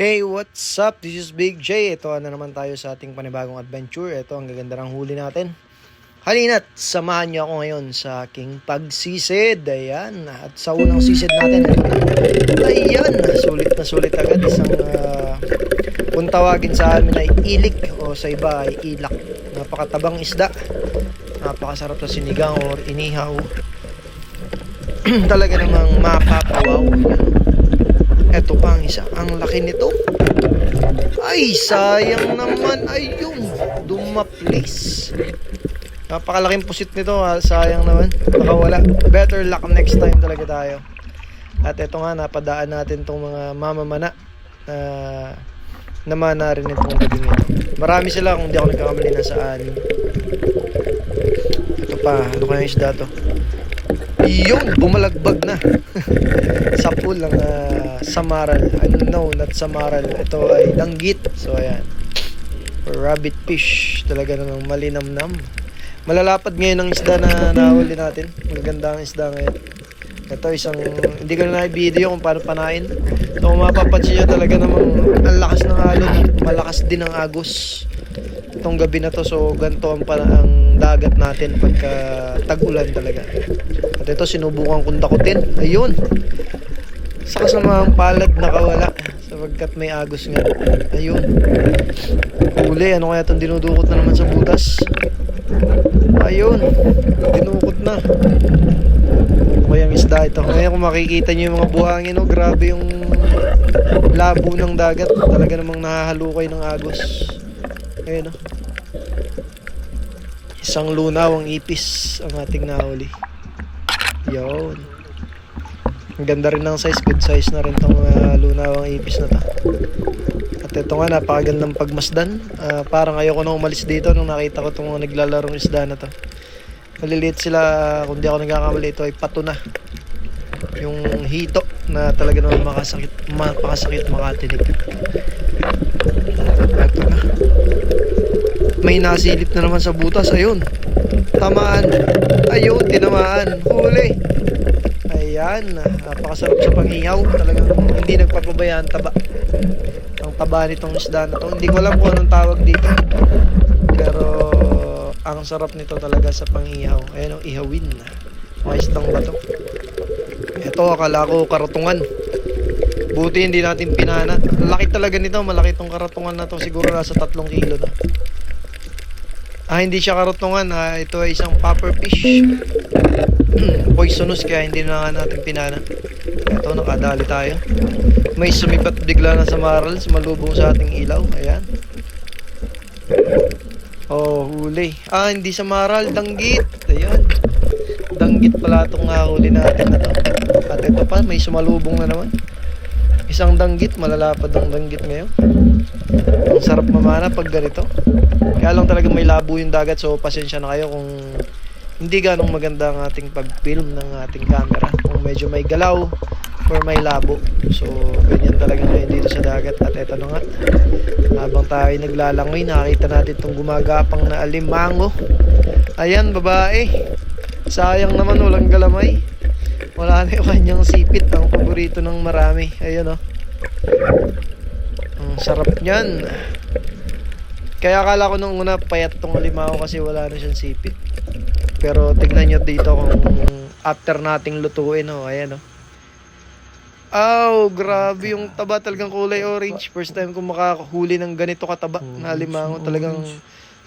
Hey, what's up? This is Big J. Ito na naman tayo sa ating panibagong adventure. Ito ang gaganda ng huli natin. Halina't samahan niyo ako ngayon sa aking pagsisid. Ayan. At sa unang sisid natin, ayan, sulit agad. Isang kung tawagin sa amin ay ilik o sa iba ay ilak. Napakatabang isda. Napakasarap sa sinigang or inihaw. Talaga namang mapapawaw. Eto pa ang isa. Ang laki nito. Ay, sayang naman. Ayun. Dumaplis. Napakalaking pusit nito. Sayang naman. Nakawala. Better luck next time talaga tayo. At eto nga, napadaan natin tong mga mamamana. Namana rin itong gabing ito. Marami sila kung di ako nagkakamali na sa anin. Ito pa. Ano kaya isda to? Yun, bumalagbag na. Sa pool ng samaral. No, not samaral. Ito ay danggit. So, ayan. Rabbit fish. Talaga namang malinamnam. Malalapad ngayon ang isda na nahuli natin. Maganda ang isda ngayon. Ito isang, hindi ko na na-video kung paano panain. So, kung mapapansin nyo talaga namang ang lakas ng alon. Malakas din ang agos. Itong gabi na to. So, ganito ang dagat natin pagka tag-ulan talaga. At ito, sinubukan kong dakutin. Ayun. Sa kasamang palad nakawala. Sapagkat may agos nga. Ayun. Huli. Ano kaya itong dinudukot na naman sa butas? Ayun. Dinukot na. Kaya yung isda ito. Ngayon kung makikita nyo yung mga buhangin, no? Grabe yung labo ng dagat. Talaga namang nahahalukay ng agos. Ayun, no? Isang lunaw ang ipis ang ating nahuli. Yun. Ang ganda rin ng size. Good size na rin itong lunawang ipis na to. At ito nga, napakagandang pagmasdan. Parang ayoko na umalis dito nung nakita ko itong mga naglalarong isda na to. Maliliit sila. Kung di ako nagkakamali, ito ay pato na. Yung hito na talaga naman makasakit makatinig. Ito na. May nasilip na naman sa butas. Ayun. Tamaan. Ayun, tinamaan. Huli. Ayan. Napakasarap sa panghihaw. Talagang hindi nagpapabayaan taba. Ang taba nitong isda na to. Hindi ko alam kung anong tawag dito. Pero ang sarap nito talaga sa panghihaw. Ayan ang ihawin. Mga isdang bato. Ito, akala ko karatungan. Buti hindi natin pinana. Laki talaga nito. Malaki itong karatungan na to. Siguro nasa 3 kilo na. Hindi siya karatungan. Ito ay isang puffer fish. Poisonous kaya hindi na natin pinana. Ito, nakadali tayo. May sumipat bigla na sa maral. Sumalubong sa ating ilaw. Ayan. Oh, huli. Hindi sa maral. Danggit. Ayan. Danggit pala itong huli natin na to. At ito pa, may sumalubong na naman. Isang danggit. Malalapad ang danggit ngayon. Ang sarap mamana pag ganito. Kaya lang talaga may labo yung dagat. So, pasensya na kayo kung hindi ganong maganda ang ating pag-film ng ating camera. Kung medyo may galaw or may labo. So, ganyan talaga ngayon dito sa dagat. At eto na nga. Habang tayo naglalangoy, nakita natin itong gumagapang na alimango. Ayan, babae. Sayang naman, walang galamay. Wala na yung kanyang sipit. Ang paborito ng marami. Ayun, oh. Ang sarap niyan. Kaya akala ko nung una payat tong alimango kasi wala na siyang sipit. Pero tignan nyo dito kung after nating lutuin, oh. Ayan, oh. Grabe yung taba, talagang kulay orange. First time ko makakahuli ng ganito kataba na alimango. Talagang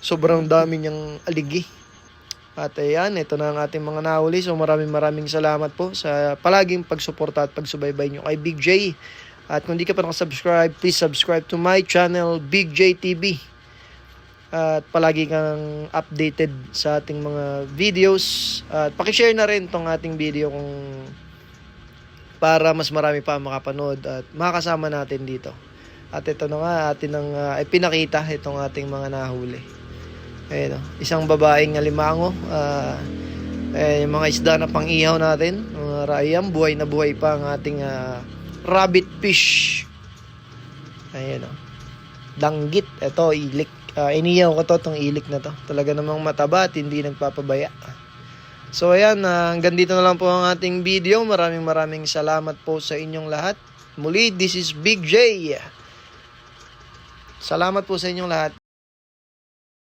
sobrang dami niyang aligi. At ayan, ito na ang ating mga nahuli. So maraming salamat po sa palaging pagsuporta at pagsubaybay nyo kay Big J. At kung di ka pa nakasubscribe, please subscribe to my channel, Big J TV. At palagi kang updated sa ating mga videos. At pakishare na rin tong ating video kung para mas marami pa makapanood at makakasama natin dito. At ito na nga atin ang pinakita itong ating mga nahuli. Ayun, isang babaeng alimango. Yung mga isda na pang-ihaw natin. Rayam, buhay na buhay pa ang ating rabbit fish. Ayun, danggit. Ito, ilik. Iniyaw ko to, itong ilik na to. Talaga namang mataba at hindi nagpapabaya. So ayan, hanggang dito na lang po ang ating video. Maraming salamat po sa inyong lahat. Muli, this is Big J. Salamat po sa inyong lahat.